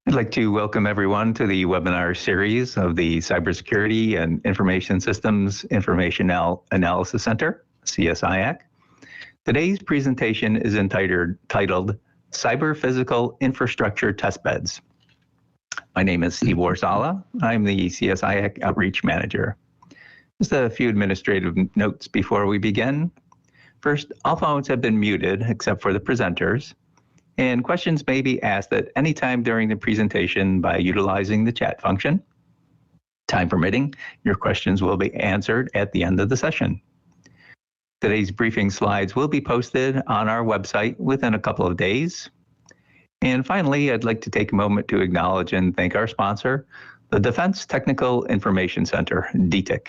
I'd like to welcome everyone to the webinar series of the Cybersecurity and Information Systems Information Analysis Center, CSIAC. Today's presentation is titled Cyberphysical Infrastructure Testbeds. My name is Steve Warsala. I'm the CSIAC Outreach Manager. Just a few administrative notes before we begin. First, all phones have been muted except for the presenters, and questions may be asked at any time during the presentation by utilizing the chat function. Time permitting, your questions will be answered at the end of the session. Today's briefing slides will be posted on our website within a couple of days. And finally, I'd like to take a moment to acknowledge and thank our sponsor, the Defense Technical Information Center, DTIC.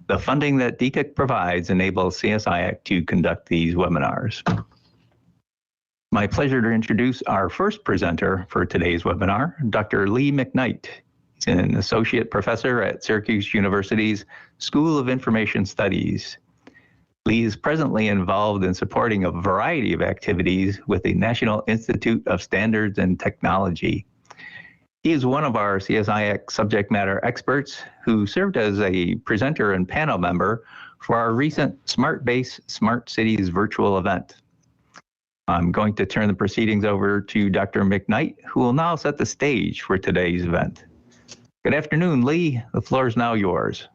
The funding that DTIC provides enables CSIAC to conduct these webinars. My pleasure to introduce our first presenter for today's webinar, Dr. Lee McKnight. He's an associate professor at Syracuse University's School of Information Studies. Lee is presently involved in supporting a variety of activities with the National Institute of Standards and Technology. He is one of our CSIAC subject matter experts who served as a presenter and panel member for our recent Smart Base Smart Cities virtual event. I'm going to turn the proceedings over to Dr. McKnight, who will now set the stage for today's event. Good afternoon, Lee. The floor is now yours.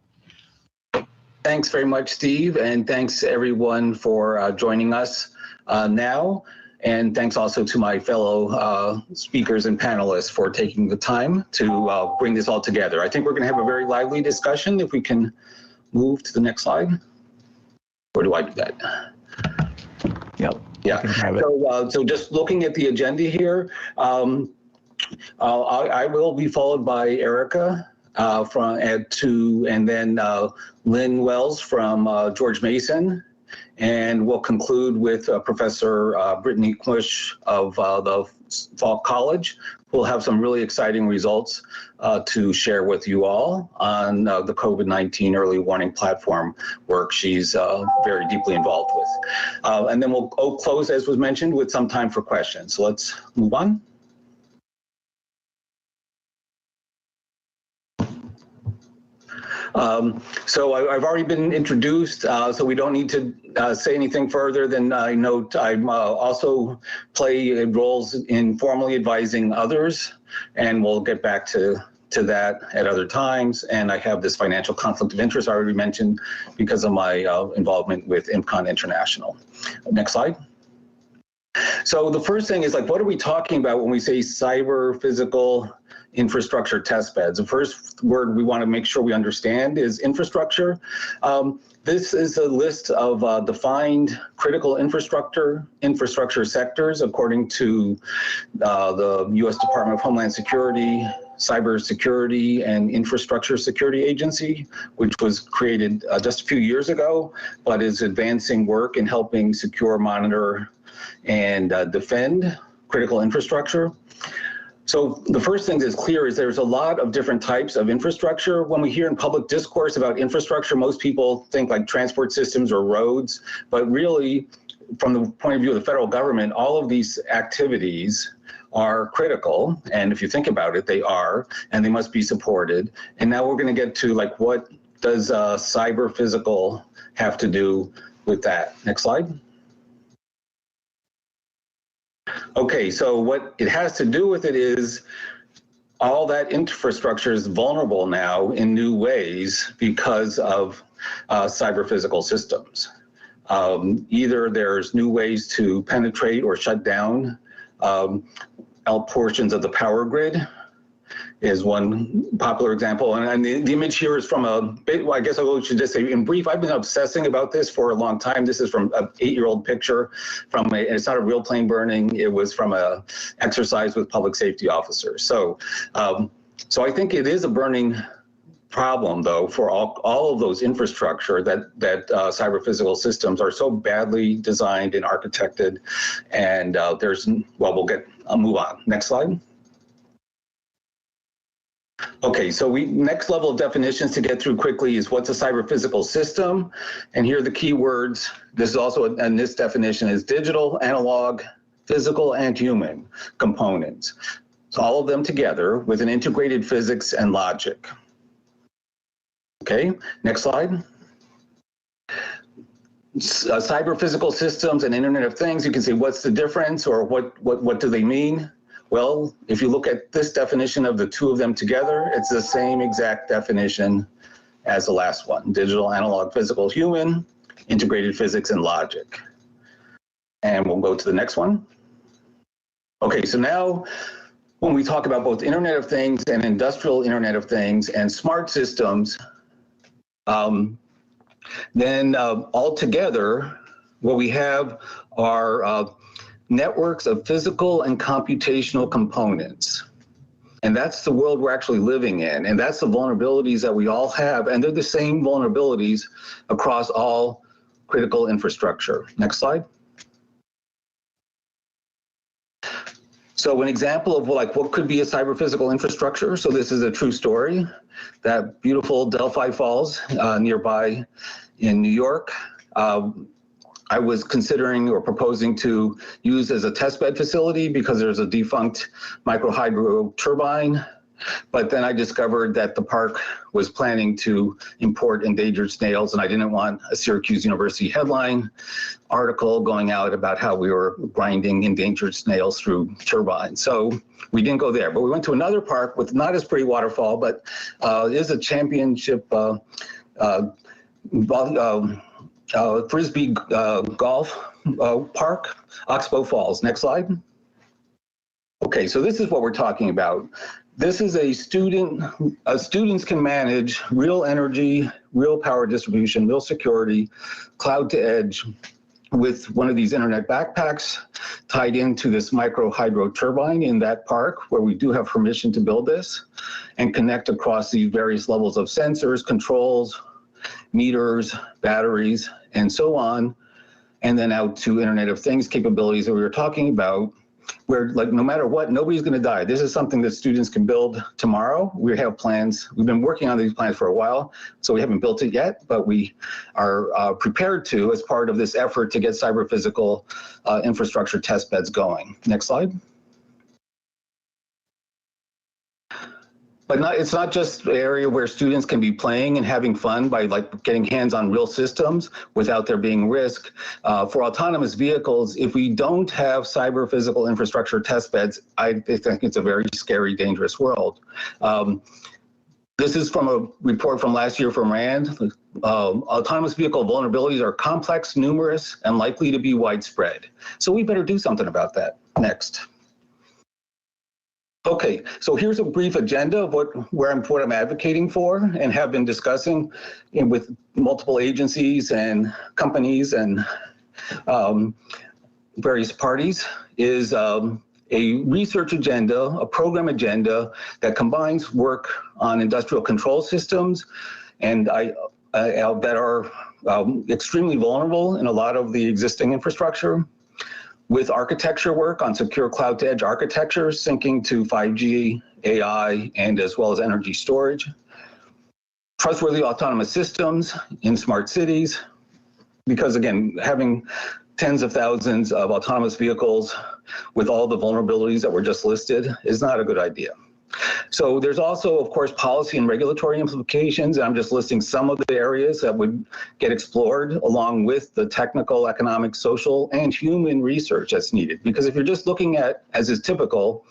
Thanks very much, Steve, and thanks everyone for joining us now. And thanks also to my fellow speakers and panelists for taking the time to bring this all together. I think we're going to have a very lively discussion. If we can move to the next slide. Or do I do that? Yep. Yeah. So just looking at the agenda here, I will be followed by Erica and then Lynn Wells from George Mason. And we'll conclude with Professor Brittany Kmush of the Falk College. We'll have some really exciting results to share with you all on the COVID-19 early warning platform work she's very deeply involved with. And then we'll close, as was mentioned, with some time for questions. So let's move on. So I've already been introduced, so we don't need to say anything further than I note I also play roles in formally advising others, and we'll get back to that at other times. And I have this financial conflict of interest I already mentioned because of my involvement with IMCON International. Next slide. So the first thing is, like, what are we talking about when we say cyber physical infrastructure test beds? The first word we want to make sure we understand is infrastructure. This is a list of defined critical infrastructure sectors according to the U.S. Department of Homeland Security, Cybersecurity and Infrastructure Security Agency, which was created just a few years ago, but is advancing work in helping secure, monitor, and defend critical infrastructure. So the first thing that's clear is there's a lot of different types of infrastructure. When we hear in public discourse about infrastructure, most people think like transport systems or roads, but really, from the point of view of the federal government, all of these activities are critical. And if you think about it, they are, and they must be supported. And now we're going to get to, like, what does cyber physical have to do with that? Next slide. Okay, so what it has to do with it is all that infrastructure is vulnerable now in new ways because of cyber physical systems. Either there's new ways to penetrate or shut down portions of the power grid is one popular example. And the image here is from well, I guess I should just say in brief, I've been obsessing about this for a long time. This is from an 8-year-old picture from it's not a real plane burning. It was from a exercise with public safety officers. So, so I think it is a burning problem, though, for all of those infrastructure that cyber physical systems are so badly designed and architected. And well, I'll move on. Next slide. Okay, so next level of definitions to get through quickly is what's a cyber physical system, and here are the key words. This is also, and this definition is digital, analog, physical, and human components. So all of them together with an integrated physics and logic. Okay, next slide. Cyber-physical systems and Internet of Things, you can say what's the difference or what do they mean? Well, if you look at this definition of the two of them together, it's the same exact definition as the last one: digital, analog, physical, human, integrated physics and logic. And we'll go to the next one. Okay, so now when we talk about both Internet of Things and industrial Internet of Things and smart systems, then altogether, what we have are networks of physical and computational components. And that's the world we're actually living in. And that's the vulnerabilities that we all have. And they're the same vulnerabilities across all critical infrastructure. Next slide. So an example of like what could be a cyber-physical infrastructure. So this is a true story. That beautiful Delphi Falls nearby in New York, I was considering or proposing to use as a testbed facility because there's a defunct micro-hydro turbine. But then I discovered that the park was planning to import endangered snails, and I didn't want a Syracuse University headline article going out about how we were grinding endangered snails through turbines. So we didn't go there, but we went to another park with not as pretty waterfall, but is a championship Frisbee golf park, Oxbow Falls. Next slide. Okay, so this is what we're talking about. This is students can manage real energy, real power distribution, real security, cloud to edge with one of these internet backpacks tied into this micro hydro turbine in that park where we do have permission to build this, and connect across these various levels of sensors, controls, meters, batteries, and so on, and then out to Internet of Things capabilities that we were talking about, where like no matter what, nobody's going to die. This is something that students can build tomorrow. We have plans. We've been working on these plans for a while, so we haven't built it yet, but we are prepared to as part of this effort to get cyber-physical infrastructure test beds going. Next slide. But it's not just an area where students can be playing and having fun by like getting hands on real systems without there being risk. For autonomous vehicles, if we don't have cyber physical infrastructure test beds, I think it's a very scary, dangerous world. This is from a report from last year from RAND. Autonomous vehicle vulnerabilities are complex, numerous, and likely to be widespread. So we better do something about that. Next. Okay, so here's a brief agenda of what I'm advocating for and have been discussing with multiple agencies and companies and various parties is a research agenda, a program agenda that combines work on industrial control systems and that are extremely vulnerable in a lot of the existing infrastructure, with architecture work on secure cloud to edge architecture, syncing to 5G, AI, and as well as energy storage. Trustworthy autonomous systems in smart cities, because again, having tens of thousands of autonomous vehicles with all the vulnerabilities that were just listed is not a good idea. So there's also, of course, policy and regulatory implications. And I'm just listing some of the areas that would get explored along with the technical, economic, social, and human research that's needed. Because if you're just looking at, as is typical,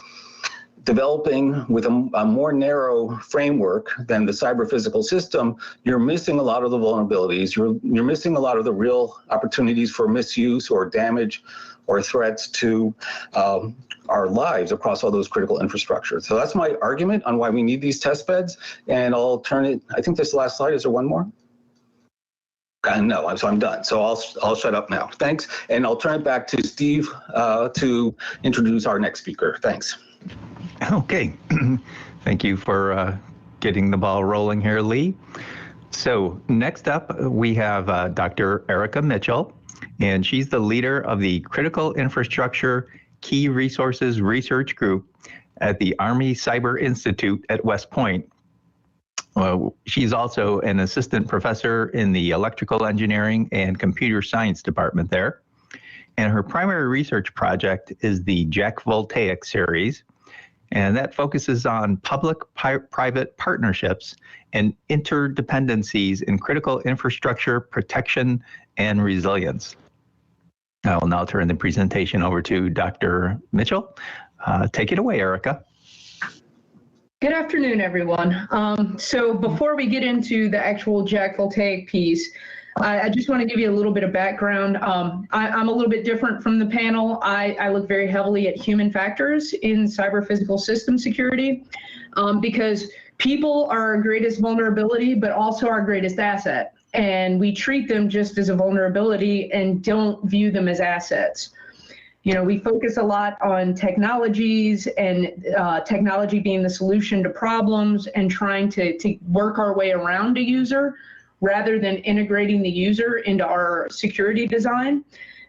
developing with a more narrow framework than the cyber physical system, you're missing a lot of the vulnerabilities. You're missing a lot of the real opportunities for misuse or damage or threats to our lives across all those critical infrastructures. So that's my argument on why we need these test beds. And I'll turn it, I think this last slide, is there one more? No, so I'm done. So I'll shut up now. Thanks. And I'll turn it back to Steve to introduce our next speaker. Thanks. Okay. Thank you for getting the ball rolling here, Lee. So next up, we have Dr. Erica Mitchell, and she's the leader of the Critical Infrastructure Key Resources Research Group at the Army Cyber Institute at West Point. She's also an assistant professor in the Electrical Engineering and Computer Science department there. And her primary research project is the Jack Voltaic series. And that focuses on public-private partnerships and interdependencies in critical infrastructure protection and resilience. I will now turn the presentation over to Dr. Mitchell. Take it away, Erica. Good afternoon, everyone. So before we get into the actual Jack Voltaic piece, I just want to give you a little bit of background. I'm a little bit different from the panel. I look very heavily at human factors in cyber-physical system security because people are our greatest vulnerability, but also our greatest asset. And we treat them just as a vulnerability and don't view them as assets. You know, we focus a lot on technologies and technology being the solution to problems and trying to work our way around a user rather than integrating the user into our security design.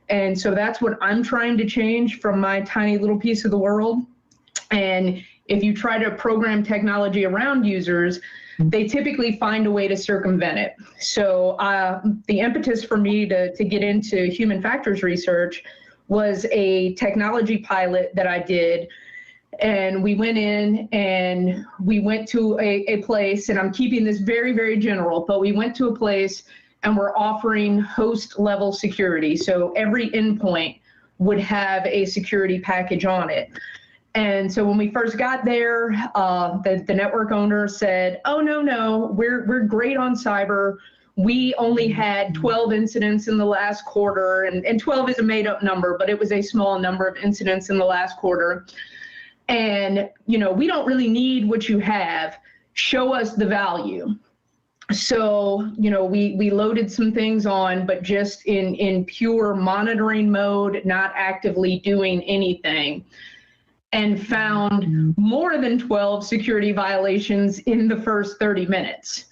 And so that's what I'm trying to change from my tiny little piece of the world. And if you try to program technology around users, they typically find a way to circumvent it. So the impetus for me to get into human factors research was a technology pilot that I did. And we went in and we went to a place, and I'm keeping this very, very general, but we went to a place and we're offering host level security. So every endpoint would have a security package on it. And so when we first got there, the network owner said, oh, no, we're great on cyber. We only had 12 incidents in the last quarter, and 12 is a made up number, but it was a small number of incidents in the last quarter. And, you know, we don't really need what you have. Show us the value. So, you know, we loaded some things on, but just in pure monitoring mode, not actively doing anything, and found more than 12 security violations in the first 30 minutes.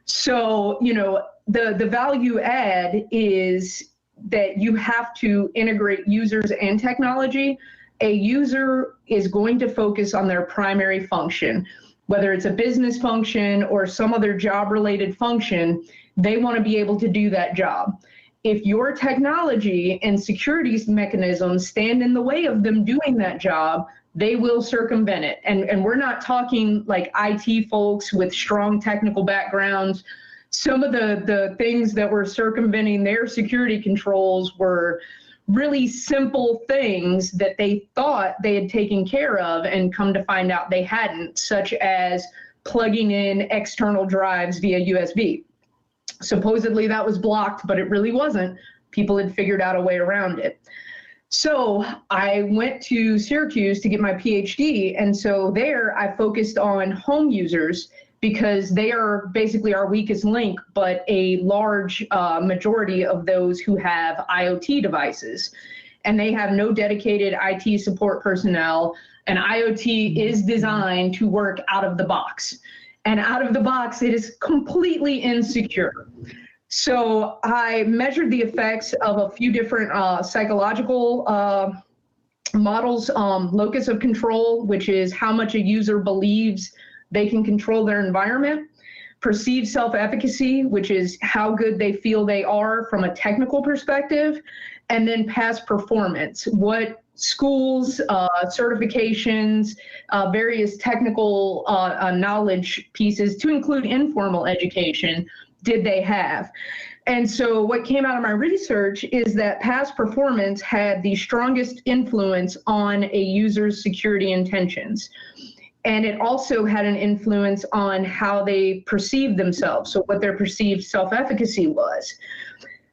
So, you know, the value add is that you have to integrate users and technology. A user is going to focus on their primary function, whether it's a business function or some other job-related function. They want to be able to do that job. If your technology and security mechanisms stand in the way of them doing that job, they will circumvent it. And we're not talking like IT folks with strong technical backgrounds. Some of the things that were circumventing their security controls were really simple things that they thought they had taken care of and come to find out they hadn't, such as plugging in external drives via USB. Supposedly that was blocked, but it really wasn't. People had figured out a way around it. So I went to Syracuse to get my PhD, and so there I focused on home users because they are basically our weakest link, but a large majority of those who have IoT devices. And they have no dedicated IT support personnel, and IoT is designed to work out of the box. And out of the box, it is completely insecure. So I measured the effects of a few different psychological models, locus of control, which is how much a user believes they can control their environment, perceived self-efficacy, which is how good they feel they are from a technical perspective, and then past performance, what schools, certifications, various technical knowledge pieces, to include informal education, did they have. And so what came out of my research is that past performance had the strongest influence on a user's security intentions. And it also had an influence on how they perceived themselves, so what their perceived self-efficacy was.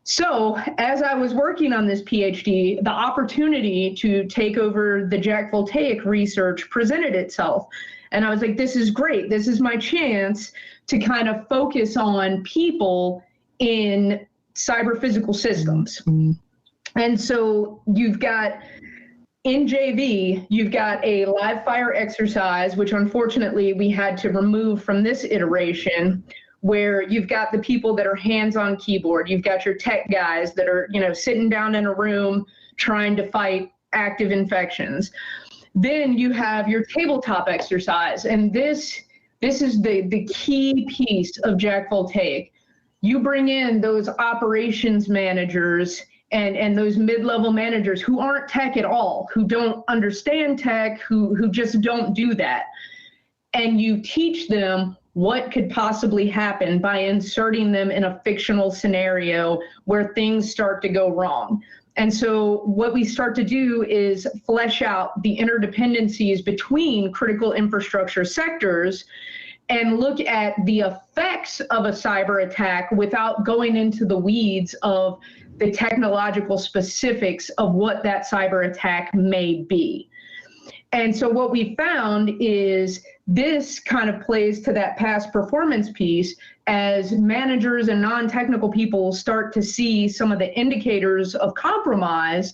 So as I was working on this PhD, the opportunity to take over the Jack Voltaic research presented itself. And I was like, this is great. This is my chance to kind of focus on people in cyber-physical systems. And so you've got, in JV, you've got a live fire exercise, which unfortunately we had to remove from this iteration, where you've got the people that are hands on keyboard. You've got your tech guys that are, you know, sitting down in a room trying to fight active infections. Then you have your tabletop exercise, and this is the key piece of Jack Voltaic. You bring in those operations managers and those mid-level managers who aren't tech at all, who don't understand tech, who just don't do that. And you teach them what could possibly happen by inserting them in a fictional scenario where things start to go wrong. And so what we start to do is flesh out the interdependencies between critical infrastructure sectors and look at the effects of a cyber attack without going into the weeds of the technological specifics of what that cyber attack may be. And so what we found is this kind of plays to that past performance piece as managers and non-technical people start to see some of the indicators of compromise.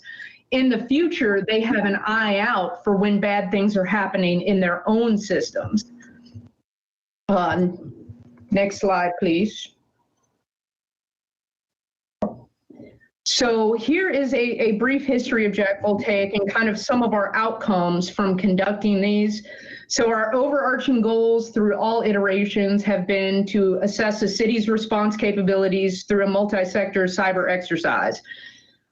In the future, they have an eye out for when bad things are happening in their own systems. Next slide, please. So here is a brief history of Jack Voltaic and kind of some of our outcomes from conducting these. So our overarching goals through all iterations have been to assess a city's response capabilities through a multi-sector cyber exercise.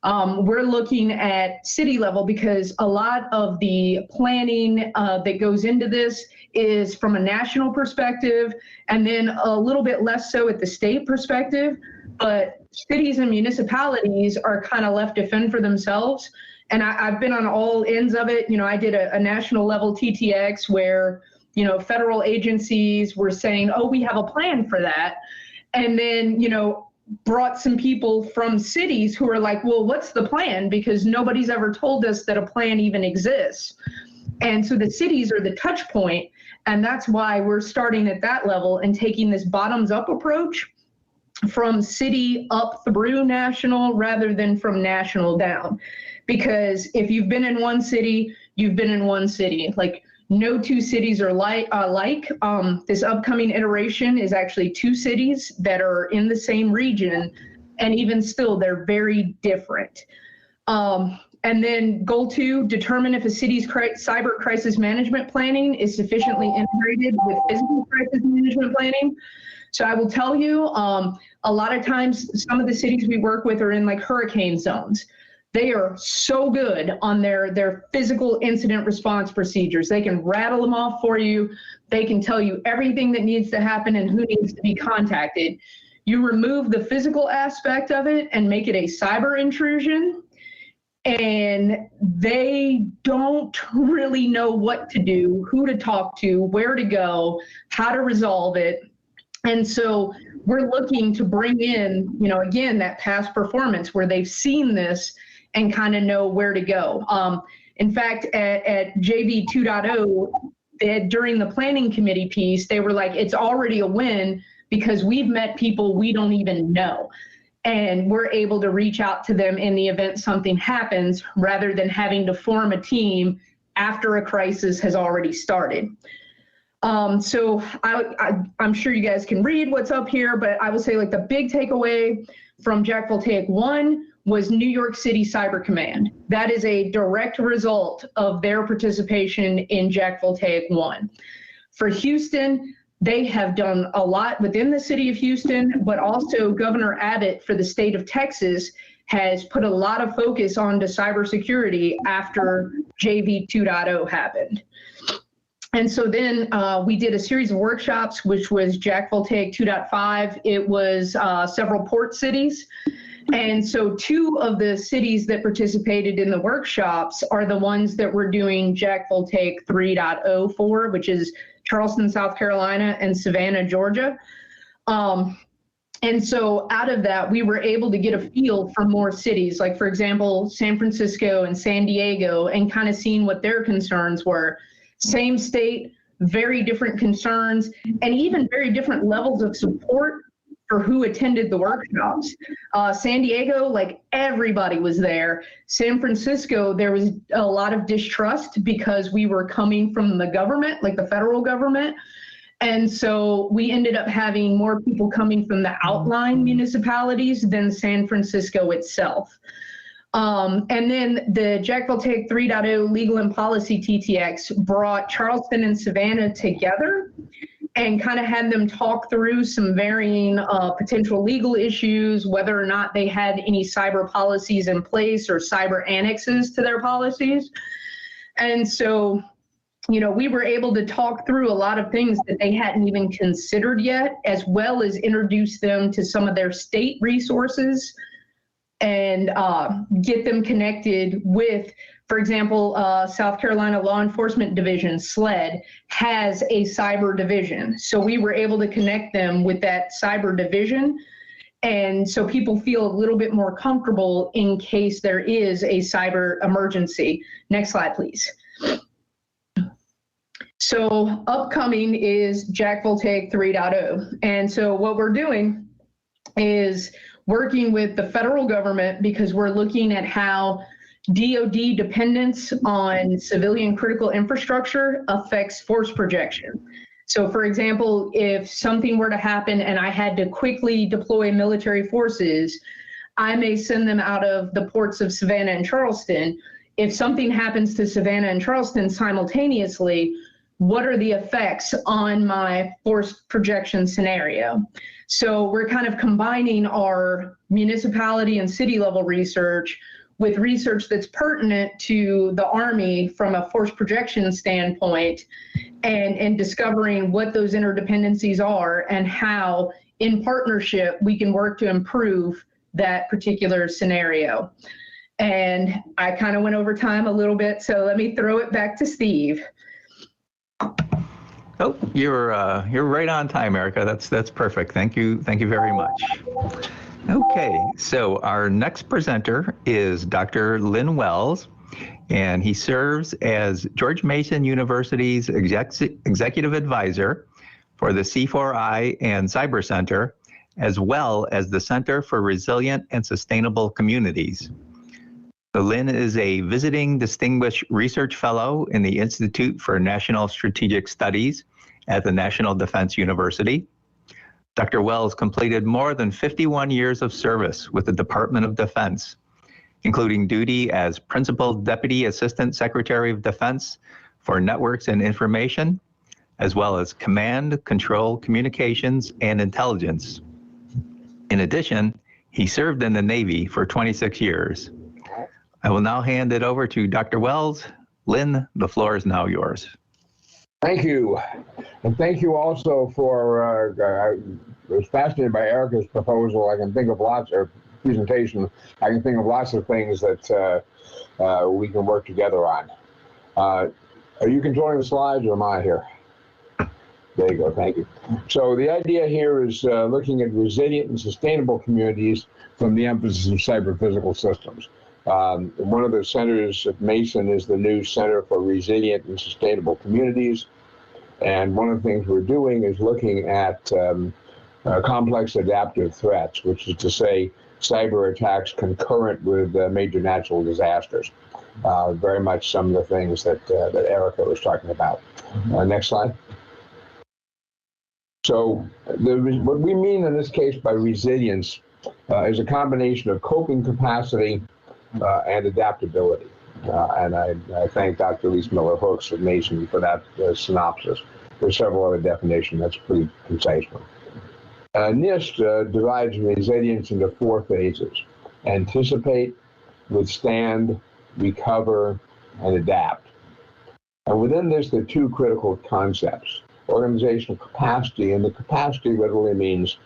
We're looking at city level because a lot of the planning that goes into this is from a national perspective, and then a little bit less so at the state perspective. But cities and municipalities are kind of left to fend for themselves. And I've been on all ends of it. You know, I did a national level TTX where, you know, federal agencies were saying, oh, we have a plan for that. And then, you know, brought some people from cities who are like, well, what's the plan? Because nobody's ever told us that a plan even exists. And so the cities are the touch point. And that's why we're starting at that level and taking this bottoms up approach from city up through national rather than from national down. Because if you've been in one city, you've been in one city. Like no two cities are alike. This upcoming iteration is actually two cities that are in the same region, and even still, they're very different. And then goal 2, determine if a city's cyber crisis management planning is sufficiently integrated with physical crisis management planning. So I will tell you, a lot of times, some of the cities we work with are in like hurricane zones. They are so good on their physical incident response procedures. They can rattle them off for you. They can tell you everything that needs to happen and who needs to be contacted. You remove the physical aspect of it and make it a cyber intrusion, and they don't really know what to do, who to talk to, where to go, how to resolve it. And so we're looking to bring in, you know, again, that past performance where they've seen this and kind of know where to go. In fact, at JV 2.0, during the planning committee piece, they were like, it's already a win because we've met people we don't even know. And we're able to reach out to them in the event something happens rather than having to form a team after a crisis has already started. So I'm sure you guys can read what's up here, but I would say like the big takeaway from Jack Voltaic 1 was New York City Cyber Command. That is a direct result of their participation in Jack Voltaic 1. For Houston, they have done a lot within the city of Houston, but also Governor Abbott for the state of Texas has put a lot of focus on cybersecurity after JV 2.0 happened. And so then we did a series of workshops, which was Jack Voltaic 2.5. It was several port cities. And so 2 of the cities that participated in the workshops are the ones that we're doing Jack Voltaic 3.0 for, which is Charleston, South Carolina, and Savannah, Georgia. And so out of that, we were able to get a feel for more cities, like, for example, San Francisco and San Diego, and kind of seeing what their concerns were. Same state, very different concerns, and even very different levels of support for who attended the workshops. San Diego, like everybody was there. San Francisco, there was a lot of distrust because we were coming from the government, like the federal government. And so we ended up having more people coming from the outlying municipalities than San Francisco itself. And then the Jack Voltaic 3.0 Legal and Policy TTX brought Charleston and Savannah together. and kind of had them talk through some varying potential legal issues, whether or not they had any cyber policies in place or cyber annexes to their policies. And so, you know, we were able to talk through a lot of things that they hadn't even considered yet, as well as introduce them to some of their state resources and get them connected with, for example, South Carolina Law Enforcement Division, SLED, has a cyber division. So we were able to connect them with that cyber division. And so people feel a little bit more comfortable in case there is a cyber emergency. Next slide, please. So upcoming is JAC Voltaic 3.0. And so what we're doing is working with the federal government, because we're looking at how DoD dependence on civilian critical infrastructure affects force projection. So for example, if something were to happen and I had to quickly deploy military forces, I may send them out of the ports of Savannah and Charleston. If something happens to Savannah and Charleston simultaneously, what are the effects on my force projection scenario? So we're kind of combining our municipality and city level research with research that's pertinent to the Army from a force projection standpoint, and discovering what those interdependencies are and how, in partnership, we can work to improve that particular scenario. And I kind of went over time a little bit, so let me throw it back to Steve. Oh, you're right on time, Erica. That's perfect. Thank you very much. Okay, so our next presenter is Dr. Lynn Wells, and he serves as George Mason University's executive advisor for the C4I and Cyber Center, as well as the Center for Resilient and Sustainable Communities. So Lynn is a visiting distinguished research fellow in the Institute for National Strategic Studies at the National Defense University. Dr. Wells completed more than 51 years of service with the Department of Defense, including duty as Principal Deputy Assistant Secretary of Defense for Networks and Information, as well as Command, Control, Communications, and Intelligence. In addition, he served in the Navy for 26 years. I will now hand it over to Dr. Wells. Lynn, the floor is now yours. Thank you. And thank you also for, I was fascinated by Erica's proposal. I can think of lots of presentation. I can think of lots of things that we can work together on. Are you controlling the slides, or am I here? There you go, thank you. So the idea here is looking at resilient and sustainable communities from the emphasis of cyber-physical systems. One of the centers at Mason is the new Center for Resilient and Sustainable Communities. And one of the things we're doing is looking at complex adaptive threats, which is to say cyber attacks concurrent with major natural disasters. Very much some of the things that Erica was talking about. Next slide. So what we mean in this case by resilience is a combination of coping capacity and adaptability. And I thank Dr. Lise Miller-Hooks at Mason for that synopsis. There's several other definitions. That's a pretty concise one. NIST divides resilience into 4 phases: anticipate, withstand, recover, and adapt. And within this, there are 2 critical concepts: organizational capacity, and the capacity literally means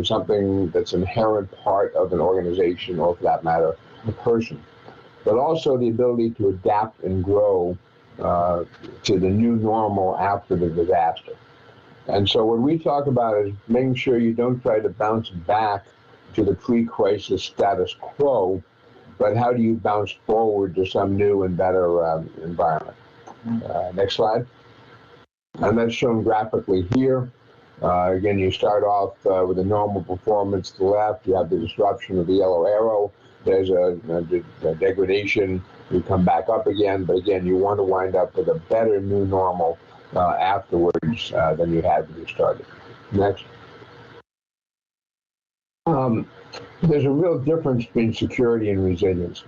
something that's an inherent part of an organization, or for that matter, a person, but also the ability to adapt and grow to the new normal after the disaster. And so what we talk about is making sure you don't try to bounce back to the pre-crisis status quo, but how do you bounce forward to some new and better environment. Next slide. And that's shown graphically here. Again, you start off with a normal performance to the left. You have the disruption of the yellow arrow. There's a degradation. You come back up again, but again, you want to wind up with a better new normal afterwards than you had when you started. Next. There's a real difference between security and resilience.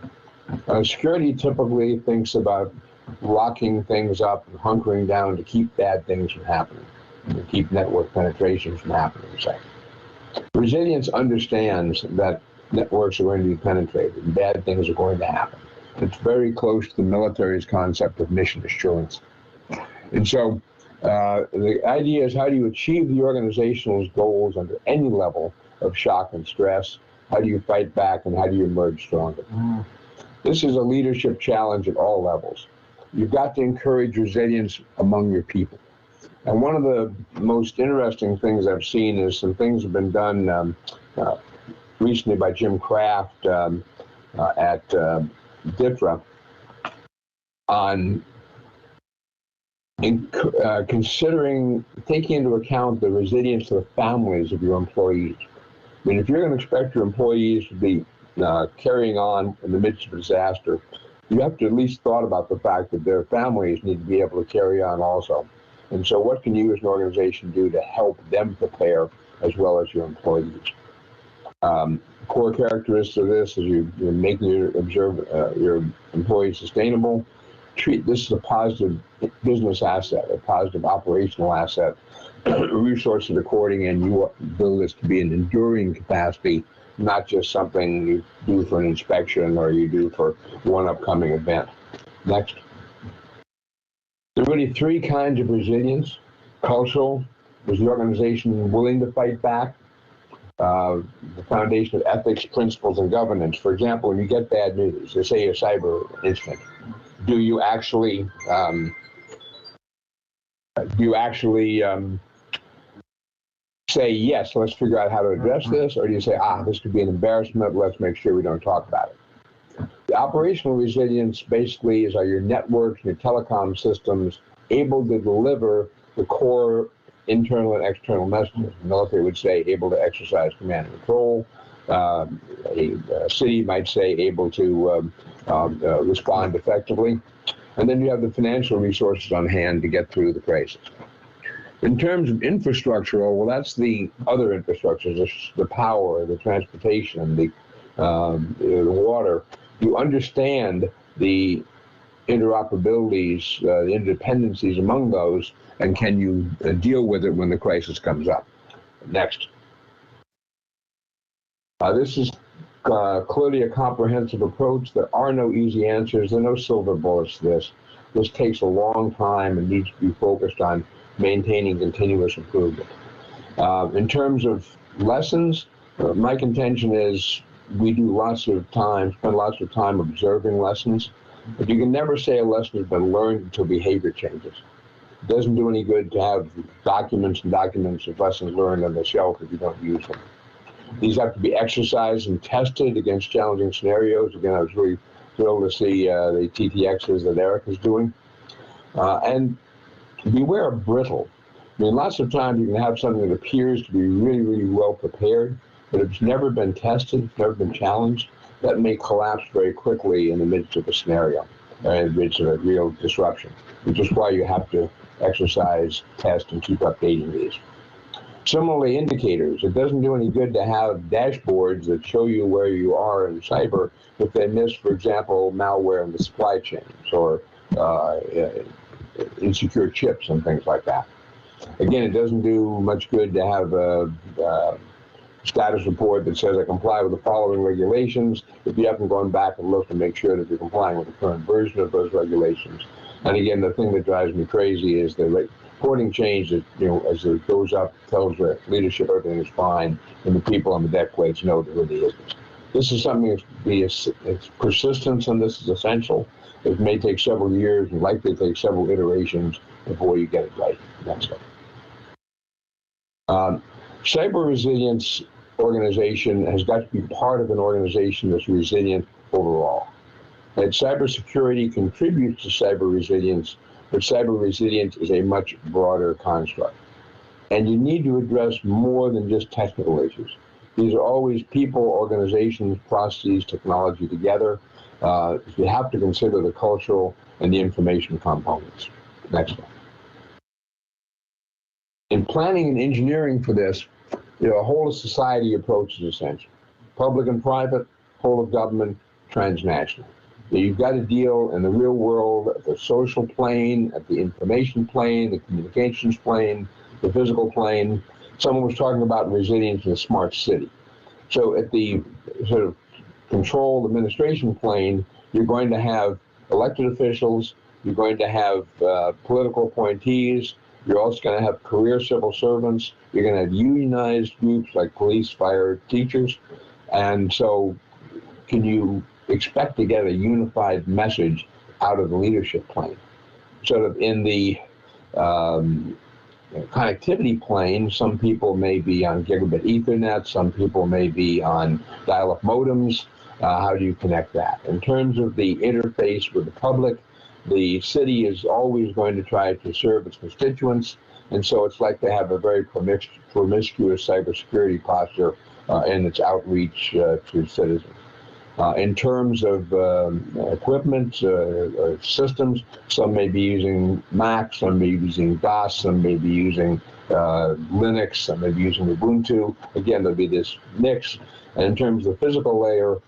Security typically thinks about locking things up and hunkering down to keep bad things from happening. to keep network penetration from happening. So resilience understands that networks are going to be penetrated and bad things are going to happen. It's very close to the military's concept of mission assurance. And so the idea is, how do you achieve the organizational goals under any level of shock and stress? How do you fight back, and how do you emerge stronger? This is a leadership challenge at all levels. You've got to encourage resilience among your people. And one of the most interesting things I've seen is some things have been done recently by Jim Kraft at DIFRA on considering, taking into account the resilience of the families of your employees. I mean, if you're going to expect your employees to be carrying on in the midst of a disaster, you have to at least thought about the fact that their families need to be able to carry on also. And so what can you as an organization do to help them prepare as well as your employees? Core characteristics of this is you're making your employees sustainable. Treat this as a positive business asset, a positive operational asset, resource of recording, and you build this to be an enduring capacity, not just something you do for an inspection or you do for one upcoming event. Next. There are really three kinds of resilience. Cultural, is the organization willing to fight back? The foundation of ethics, principles, and governance. For example, when you get bad news, let's say a cyber incident, do you actually say, yes, let's figure out how to address this, or do you say, this could be an embarrassment, let's make sure we don't talk about it? The operational resilience basically is, are your networks and your telecom systems able to deliver the core internal and external messages? The military would say able to exercise command and control. A city might say able to respond effectively. And then you have the financial resources on hand to get through the crisis. In terms of infrastructural, well, that's the other infrastructures, the power, the transportation, the water. You understand the interoperabilities, the interdependencies among those, and can you deal with it when the crisis comes up? Next. This is clearly a comprehensive approach. There are no easy answers. There are no silver bullets to this. This takes a long time and needs to be focused on maintaining continuous improvement. In terms of lessons, my contention is we do spend lots of time observing lessons, but you can never say a lesson has been learned until behavior changes. It doesn't do any good to have documents and documents of lessons learned on the shelf if you don't use them. These have to be exercised and tested against challenging scenarios. Again, I was really thrilled to see the TTXs that Eric is doing. And beware of brittle. I mean, lots of times you can have something that appears to be really, really well prepared, but if it's never been tested, it's never been challenged, that may collapse very quickly in the midst of a scenario, in the midst of a real disruption, which is why you have to exercise, test, and keep updating these. Similarly, indicators. It doesn't do any good to have dashboards that show you where you are in cyber if they miss, for example, malware in the supply chains or insecure chips and things like that. Again, it doesn't do much good to have a status report that says I comply with the following regulations if you haven't gone back and looked to make sure that you're complying with the current version of those regulations. And again, the thing that drives me crazy is the reporting change that, as it goes up, tells the leadership everything is fine, and the people on the deck plates know that it really isn't. This is something it's persistence, and this is essential. It may take several years and likely take several iterations before you get it right. Next one. Cyber resilience organization has got to be part of an organization that's resilient overall. And cybersecurity contributes to cyber resilience, but cyber resilience is a much broader construct. And you need to address more than just technical issues. These are always people, organizations, processes, technology together. You have to consider the cultural and the information components. Next one. In planning and engineering for this, a whole of society approach is essential. Public and private, whole of government, transnational. You've got to deal in the real world at the social plane, at the information plane, the communications plane, the physical plane. Someone was talking about resilience in a smart city. So at the sort of control administration plane, you're going to have elected officials, you're going to have political appointees, you're also going to have career civil servants, you're going to have unionized groups like police, fire, teachers. And so can you expect to get a unified message out of the leadership plane? Sort of in the connectivity plane, some people may be on gigabit Ethernet, some people may be on dial-up modems. How do you connect that? In terms of the interface with the public, the city is always going to try to serve its constituents, and so it's like to have a very promiscuous cybersecurity posture in its outreach to citizens. In terms of equipment, systems, some may be using Mac, some may be using DOS, some may be using Linux, some may be using Ubuntu. Again, there'll be this mix. And in terms of the physical layer,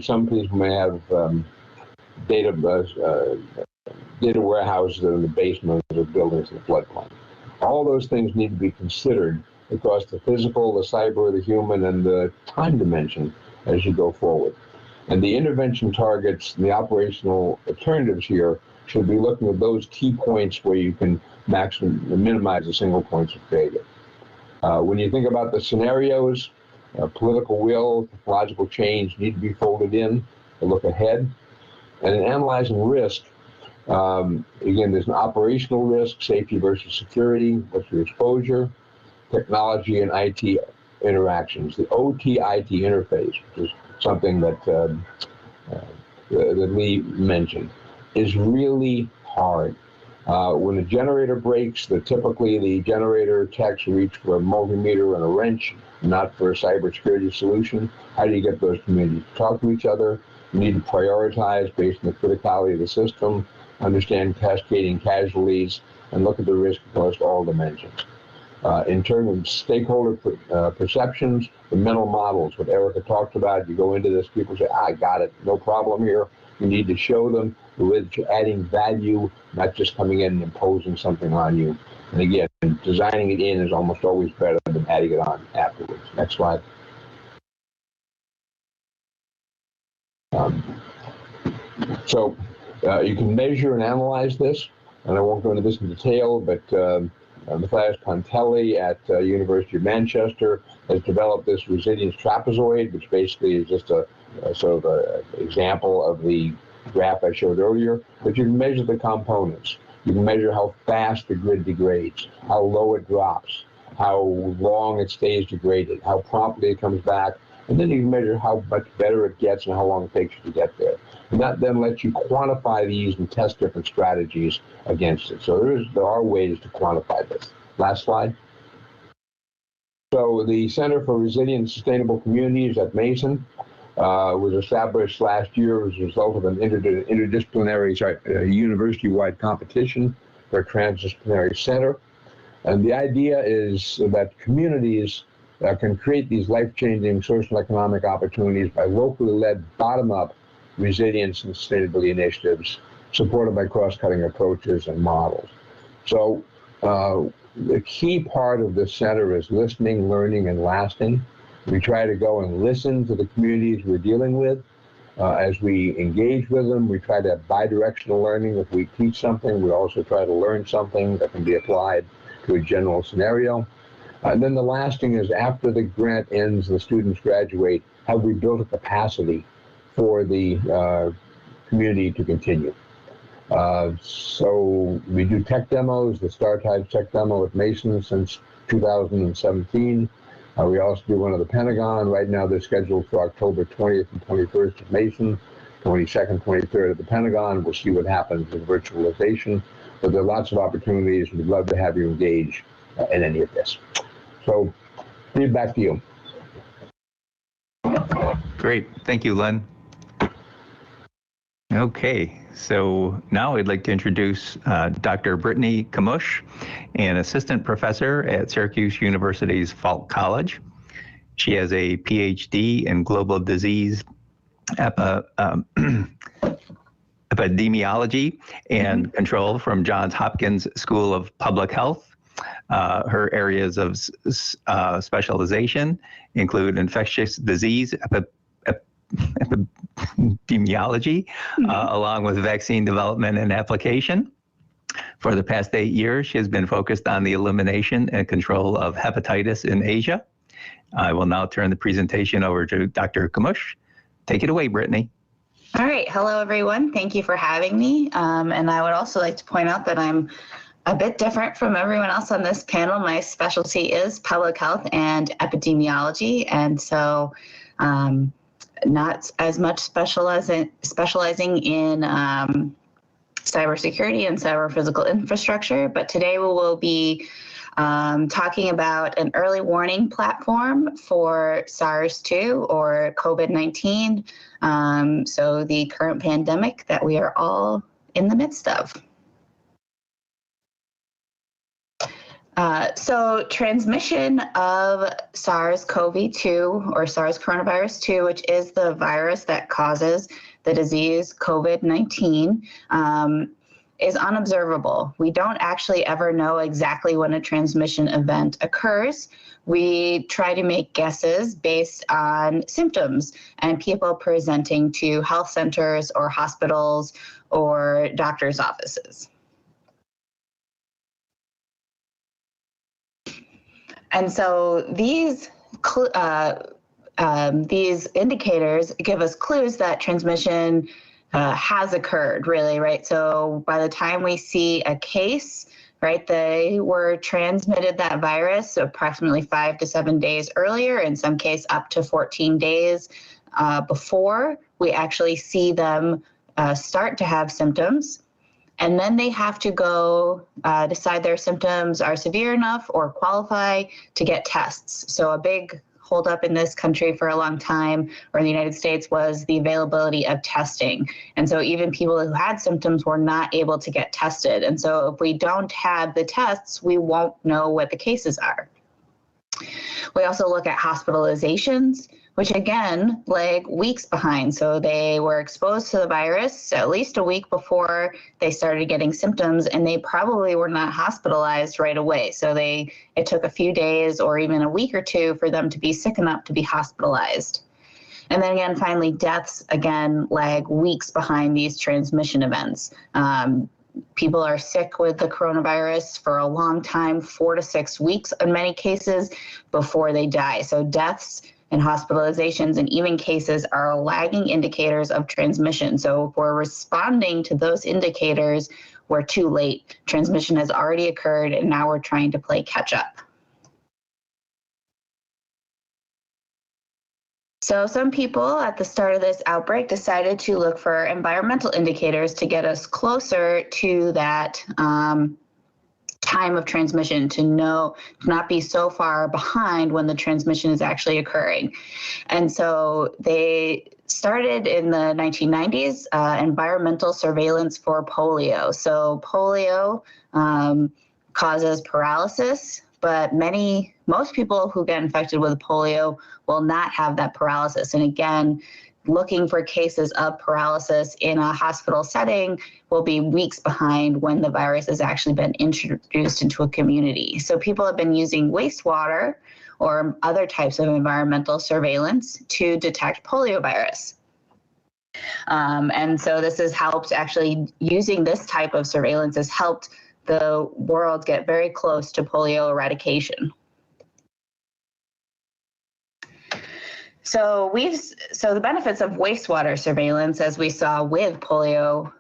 some people may have data warehouses that are in the basement of buildings in the floodplain. All those things need to be considered across the physical, the cyber, the human, and the time dimension as you go forward. And the intervention targets and the operational alternatives here should be looking at those key points where you can minimize the single points of failure. When you think about the scenarios, political will, technological change need to be folded in to look ahead. And in analyzing risk, again, there's an operational risk, safety versus security, what's your exposure, technology and IT interactions. The OT-IT interface, which is something that Lee mentioned, is really hard. When a generator breaks, typically the generator techs reach for a multimeter and a wrench, not for a cybersecurity solution. How do you get those communities to talk to each other? You need to prioritize based on the criticality of the system, understand cascading casualties, and look at the risk across all dimensions. In terms of stakeholder perceptions, the mental models, what Erica talked about, you go into this, people say, I got it, no problem here. You need to show them that you're adding value, not just coming in and imposing something on you. And again, designing it in is almost always better than adding it on afterwards. Next slide. So you can measure and analyze this, and I won't go into this in detail, but Matthias Pontelli at University of Manchester has developed this resilience trapezoid, which basically is just a sort of an example of the graph I showed earlier. But you can measure the components. You can measure how fast the grid degrades, how low it drops, how long it stays degraded, how promptly it comes back, and then you can measure how much better it gets and how long it takes you to get there. And that then lets you quantify these and test different strategies against it. So there are ways to quantify this. Last slide. So the Center for Resilient and Sustainable Communities at Mason was established last year as a result of an interdisciplinary, university-wide competition for a transdisciplinary center. And the idea is that communities can create these life-changing social economic opportunities by locally led, bottom-up resilience and sustainability initiatives supported by cross-cutting approaches and models. So the key part of this center is listening, learning, and lasting. We try to go and listen to the communities we're dealing with. As we engage with them, we try to have bidirectional learning. If we teach something, we also try to learn something that can be applied to a general scenario. And then the lasting is after the grant ends, the students graduate, have we built a capacity for the community to continue? So we do tech demos, the StarTides tech demo at Mason since 2017. We also do one at the Pentagon. Right now they're scheduled for October 20th and 21st at Mason, 22nd, 23rd at the Pentagon. We'll see what happens with virtualization. But there are lots of opportunities. We'd love to have you engage in any of this. So, Steve, back to you. Great. Thank you, Len. Okay, so now I'd like to introduce Dr. Brittany Kamush, an assistant professor at Syracuse University's Falk College. She has a PhD in global disease epidemiology and control from Johns Hopkins School of Public Health. Her areas of specialization include infectious disease, epidemiology, along with vaccine development and application. For the past 8 years, she has been focused on the elimination and control of hepatitis in Asia. I will now turn the presentation over to Dr. Kamush. Take it away, Brittany. All right. Hello, everyone. Thank you for having me. And I would also like to point out that I'm a bit different from everyone else on this panel. My specialty is public health and epidemiology. And so not as much specializing in cybersecurity and cyber-physical infrastructure, but today we will be talking about an early warning platform for SARS-2 or COVID-19, so the current pandemic that we are all in the midst of. So transmission of SARS-CoV-2 or SARS coronavirus 2, which is the virus that causes the disease COVID-19, is unobservable. We don't actually ever know exactly when a transmission event occurs. We try to make guesses based on symptoms and people presenting to health centers or hospitals or doctors' offices. And so these indicators give us clues that transmission has occurred, really, right? So by the time we see a case, right, they were transmitted that virus approximately 5 to 7 days earlier, in some case up to 14 days before we actually see them start to have symptoms. And then they have to go decide their symptoms are severe enough or qualify to get tests. So a big holdup in this country for a long time, or in the United States, was the availability of testing. And so even people who had symptoms were not able to get tested. And so if we don't have the tests, we won't know what the cases are. We also look at hospitalizations, which again lag weeks behind. So they were exposed to the virus at least a week before they started getting symptoms, and they probably were not hospitalized right away. So it took a few days or even a week or two for them to be sick enough to be hospitalized. And then again, finally, deaths again lag weeks behind these transmission events. People are sick with the coronavirus for a long time, 4 to 6 weeks in many cases, before they die. So deaths and hospitalizations and even cases are lagging indicators of transmission. So if we're responding to those indicators, we're too late. Transmission has already occurred, and now we're trying to play catch up. So some people at the start of this outbreak decided to look for environmental indicators to get us closer to that time of transmission, to not be so far behind when the transmission is actually occurring. And so they started in the 1990s, environmental surveillance for polio. So polio causes paralysis, but most people who get infected with polio will not have that paralysis. And again, looking for cases of paralysis in a hospital setting will be weeks behind when the virus has actually been introduced into a community. So people have been using wastewater or other types of environmental surveillance to detect poliovirus. And so this has helped, actually using this type of surveillance has helped the world get very close to polio eradication. So the benefits of wastewater surveillance, as we saw with polio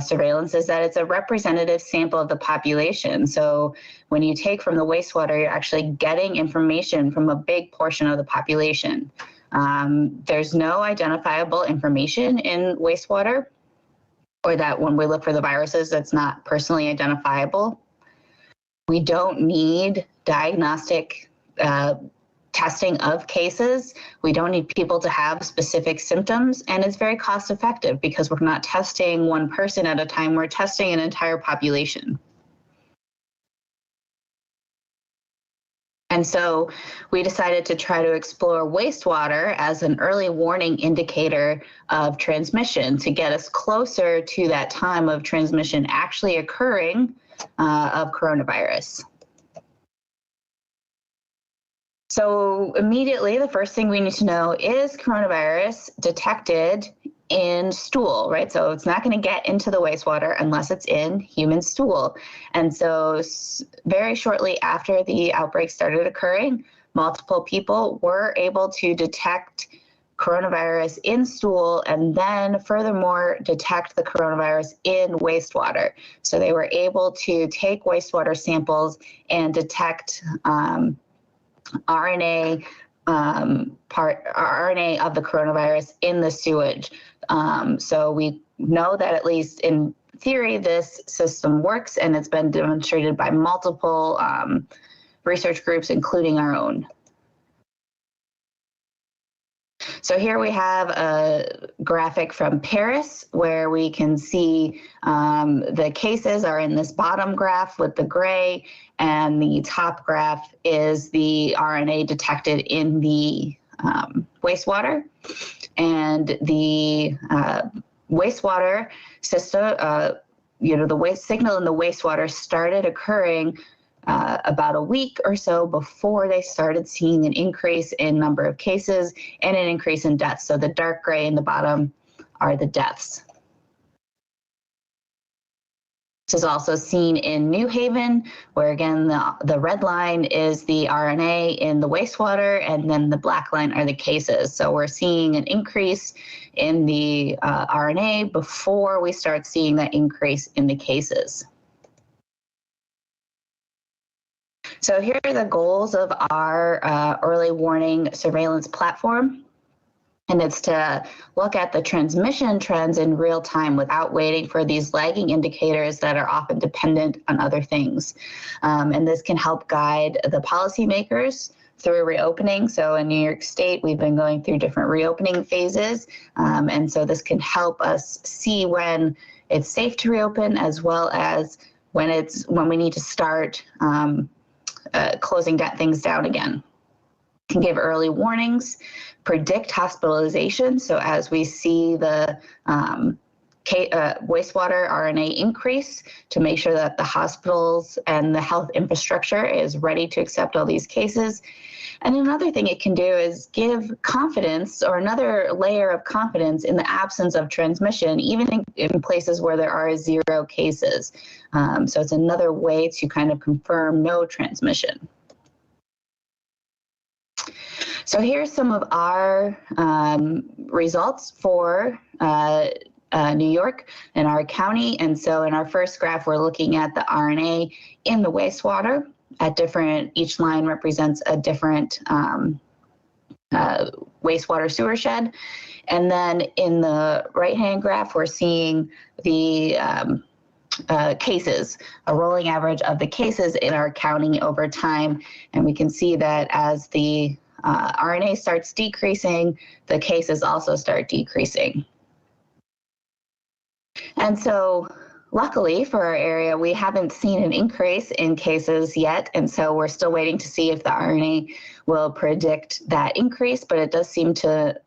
surveillance, is that it's a representative sample of the population. So when you take from the wastewater, you're actually getting information from a big portion of the population. There's no identifiable information in wastewater, or that when we look for the viruses, that's not personally identifiable. We don't need diagnostic testing of cases. We don't need people to have specific symptoms, and it's very cost effective because we're not testing one person at a time, we're testing an entire population. And so we decided to try to explore wastewater as an early warning indicator of transmission to get us closer to that time of transmission actually occurring of coronavirus. So immediately, the first thing we need to know is coronavirus detected in stool, right? So it's not going to get into the wastewater unless it's in human stool. And so very shortly after the outbreak started occurring, multiple people were able to detect coronavirus in stool and then furthermore detect the coronavirus in wastewater. So they were able to take wastewater samples and detect RNA RNA of the coronavirus in the sewage. So we know that at least in theory, this system works, and it's been demonstrated by multiple research groups, including our own. So here we have a graphic from Paris where we can see the cases are in this bottom graph with the gray, and the top graph is the RNA detected in the wastewater. And the wastewater system, the waste signal in the wastewater started occurring about a week or so before they started seeing an increase in number of cases and an increase in deaths. So the dark gray in the bottom are the deaths. This is also seen in New Haven, where again, the red line is the RNA in the wastewater, and then the black line are the cases. So we're seeing an increase in the RNA before we start seeing that increase in the cases. So here are the goals of our early warning surveillance platform. And it's to look at the transmission trends in real time without waiting for these lagging indicators that are often dependent on other things. And this can help guide the policymakers through reopening. So in New York State, we've been going through different reopening phases. And so this can help us see when it's safe to reopen, as well as when we need to start closing things down again. Can give early warnings, predict hospitalization. So as we see the wastewater RNA increase, to make sure that the hospitals and the health infrastructure is ready to accept all these cases. And another thing it can do is give confidence, or another layer of confidence, in the absence of transmission, even in places where there are 0 cases. So it's another way to kind of confirm no transmission. So here's some of our results for New York and our county. And so in our first graph, we're looking at the RNA in the wastewater at each line represents a different wastewater sewer shed. And then in the right-hand graph, we're seeing the cases, a rolling average of the cases in our county over time. And we can see that as the RNA starts decreasing, the cases also start decreasing. And so luckily for our area, we haven't seen an increase in cases yet. And so we're still waiting to see if the RNA will predict that increase, but it does seem to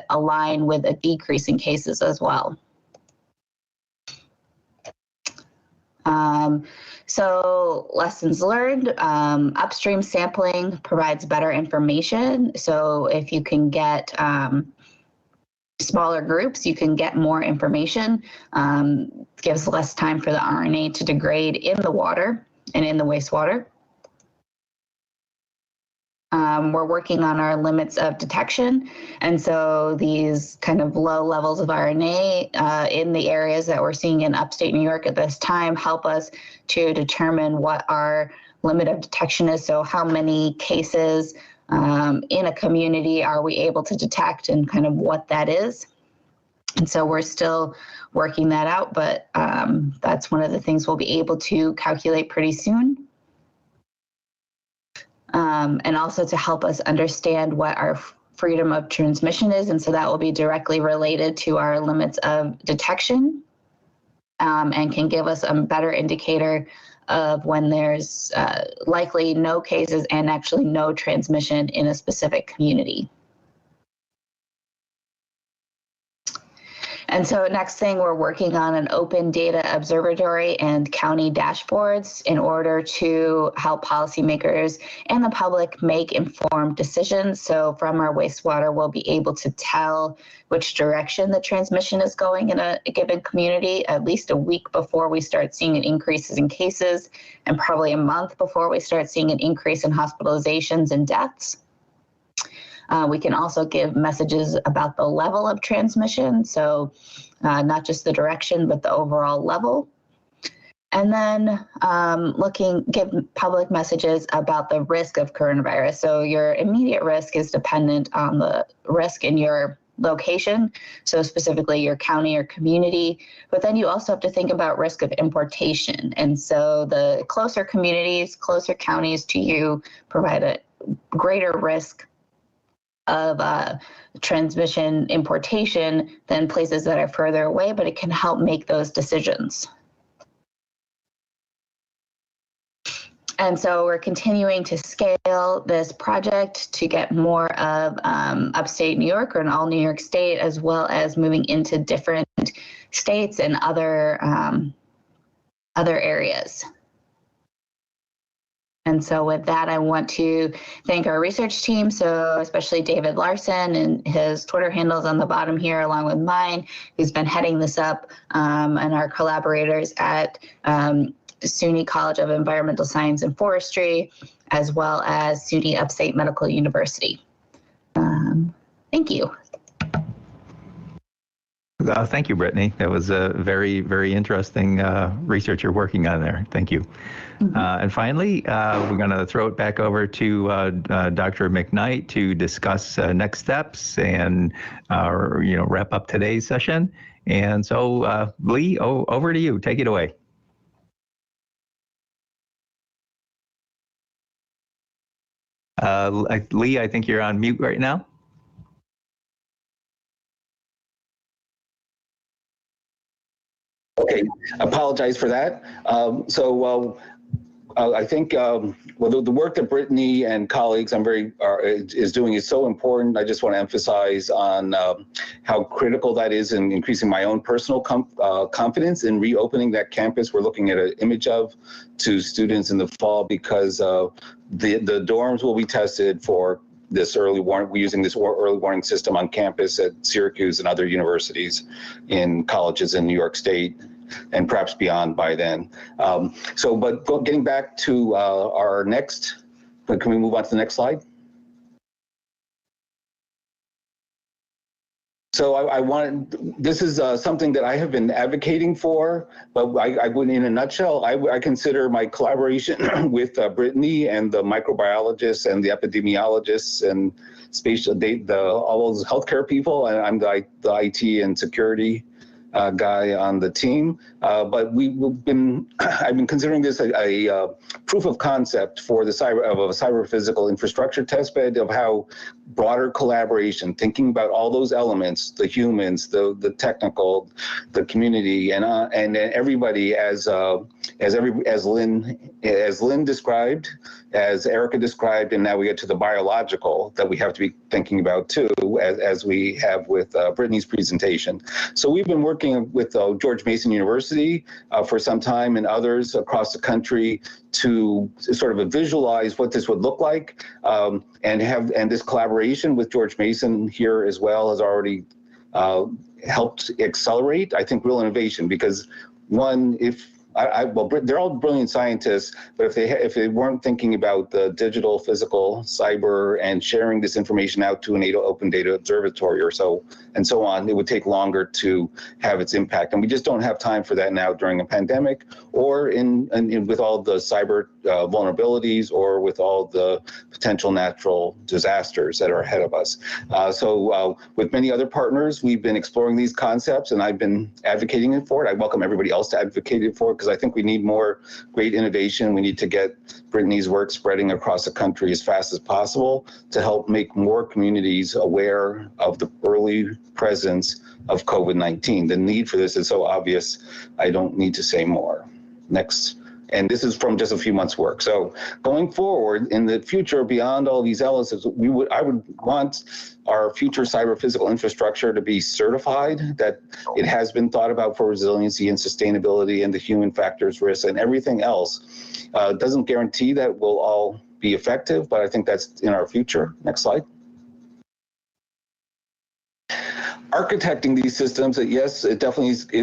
align with a decrease in cases as well. So lessons learned, upstream sampling provides better information. So if you can get smaller groups, you can get more information, gives less time for the RNA to degrade in the water and in the wastewater. We're working on our limits of detection. And so these kind of low levels of RNA in the areas that we're seeing in upstate New York at this time help us to determine what our limit of detection is. So how many cases in a community are we able to detect, and kind of what that is. And so we're still working that out, but that's one of the things we'll be able to calculate pretty soon. And also to help us understand what our freedom of transmission is. And so that will be directly related to our limits of detection, and can give us a better indicator of when there's likely no cases and actually no transmission in a specific community. And so next thing, we're working on an open data observatory and county dashboards in order to help policymakers and the public make informed decisions. So from our wastewater, we'll be able to tell which direction the transmission is going in a given community at least a week before we start seeing an increases in cases, and probably a month before we start seeing an increase in hospitalizations and deaths. We can also give messages about the level of transmission, so not just the direction, but the overall level. And then give public messages about the risk of coronavirus. So your immediate risk is dependent on the risk in your location, so specifically your county or community, but then you also have to think about risk of importation. And so the closer communities, closer counties to you provide a greater risk of transmission importation than places that are further away, but it can help make those decisions. And so we're continuing to scale this project to get more of upstate New York or an all New York state, as well as moving into different states and other areas. And so with that, I want to thank our research team, so especially David Larson and his Twitter handles on the bottom here, along with mine, who's been heading this up, and our collaborators at SUNY College of Environmental Science and Forestry, as well as SUNY Upstate Medical University. Thank you. Thank you, Brittany. That was a very, very interesting research you're working on there. Thank you. Mm-hmm. And finally, we're going to throw it back over to Dr. McKnight to discuss next steps and wrap up today's session. And so, Lee, over to you. Take it away. Lee, I think you're on mute right now. Okay, apologize for that. I think the work that Brittany and colleagues is doing is so important. I just want to emphasize on how critical that is in increasing my own personal confidence in reopening that campus we're looking at an image of to students in the fall, because the dorms will be tested for this early warning. We're using this early warning system on campus at Syracuse and other universities in colleges in New York State, and perhaps beyond by then. But getting back to our next, can we move on to the next slide? So this is something that I have been advocating for, but I would, in a nutshell, I consider my collaboration with Brittany and the microbiologists and the epidemiologists and all those healthcare people, and I'm the IT and security guy on the team, but I've been considering this a proof of concept for the cyber-physical infrastructure testbed, of how broader collaboration, thinking about all those elements, the humans, the technical, the community, and everybody, as Lynn described, as Erica described, and now we get to the biological that we have to be thinking about too, as we have with Brittany's presentation. So we've been working with George Mason University for some time, and others across the country, to sort of visualize what this would look like, and this collaboration with George Mason here as well has already helped accelerate, I think, real innovation. Because one, they're all brilliant scientists, but if they weren't thinking about the digital, physical, cyber, and sharing this information out to an open data observatory and so on, it would take longer to have its impact. And we just don't have time for that now during a pandemic, or with all the cyber vulnerabilities, or with all the potential natural disasters that are ahead of us. With many other partners, we've been exploring these concepts, and I've been advocating for it. I welcome everybody else to advocate it for it, because I think we need more great innovation. We need to get Brittany's work spreading across the country as fast as possible to help make more communities aware of the early presence of COVID-19. The need for this is so obvious, I don't need to say more. Next. And this is from just a few months' work. So going forward in the future, beyond all these elements, I would want our future cyber physical infrastructure to be certified, that it has been thought about for resiliency and sustainability and the human factors risk and everything else. Doesn't guarantee that we'll all be effective, but I think that's in our future. Next slide. Architecting these systems, yes, it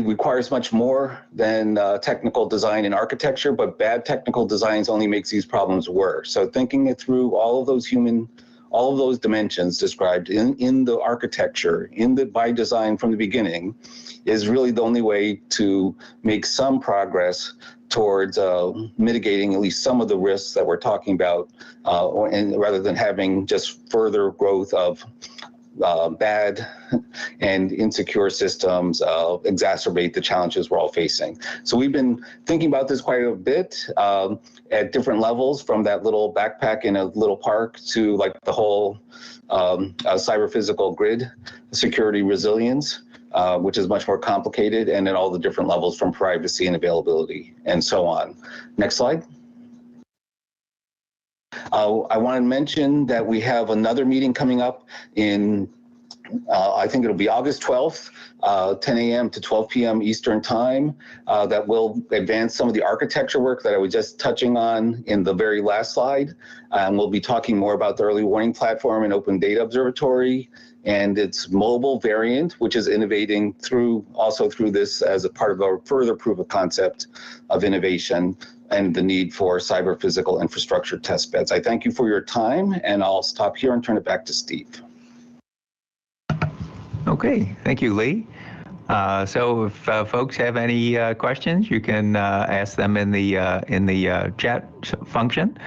requires much more than technical design and architecture, but bad technical designs only makes these problems worse. So thinking it through all of those dimensions described in the architecture, by design from the beginning, is really the only way to make some progress towards mitigating at least some of the risks that we're talking about, and rather than having just further growth of bad and insecure systems exacerbate the challenges we're all facing. So we've been thinking about this quite a bit at different levels, from that little backpack in a little park to like the whole cyber physical grid security resilience, which is much more complicated, and then all the different levels from privacy and availability and so on. Next slide. I want to mention that we have another meeting coming up in, I think it'll be August 12th, 10 a.m. to 12 p.m. Eastern time, that will advance some of the architecture work that I was just touching on in the very last slide. We'll be talking more about the early warning platform and open data observatory and its mobile variant, which is innovating through this as a part of our further proof of concept of innovation and the need for cyber physical infrastructure test beds. I thank you for your time, and I'll stop here and turn it back to Steve. Okay, thank you, Lee. So if folks have any questions, you can ask them in the chat function.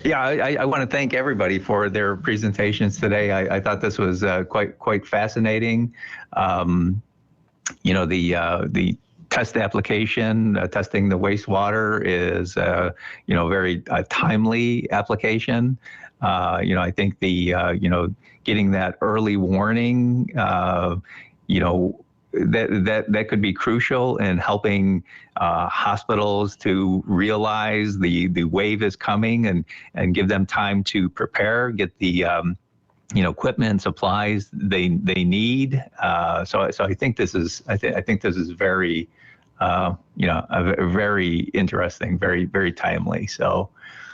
Yeah, I want to thank everybody for their presentations today. I thought this was quite fascinating. You know, the test application, testing the wastewater is, very timely application. I think getting that early warning, that could be crucial in helping hospitals to realize the wave is coming and give them time to prepare, get the equipment and supplies they need. So I think this is very very interesting, very timely. So.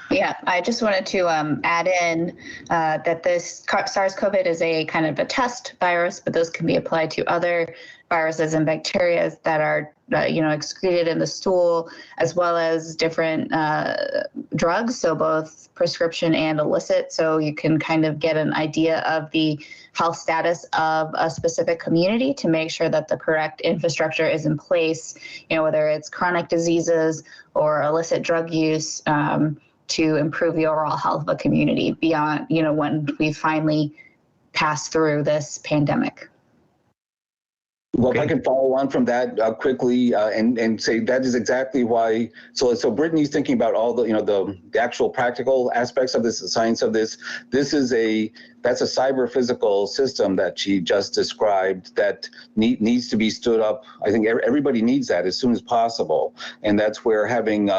Yeah, I just wanted to add in that this SARS-CoV is a kind of a test virus, but those can be applied to other viruses and bacteria that are, excreted in the stool, as well as different drugs, so both prescription and illicit. So you can kind of get an idea of the health status of a specific community to make sure that the correct infrastructure is in place, whether it's chronic diseases or illicit drug use, to improve the overall health of a community beyond, when we finally pass through this pandemic. Well, if I can follow on from that quickly and say that is exactly why. So Brittany's thinking about all the the actual practical aspects of this, the science of this. That's a cyber physical system that she just described that needs to be stood up. I think everybody needs that as soon as possible, and that's where having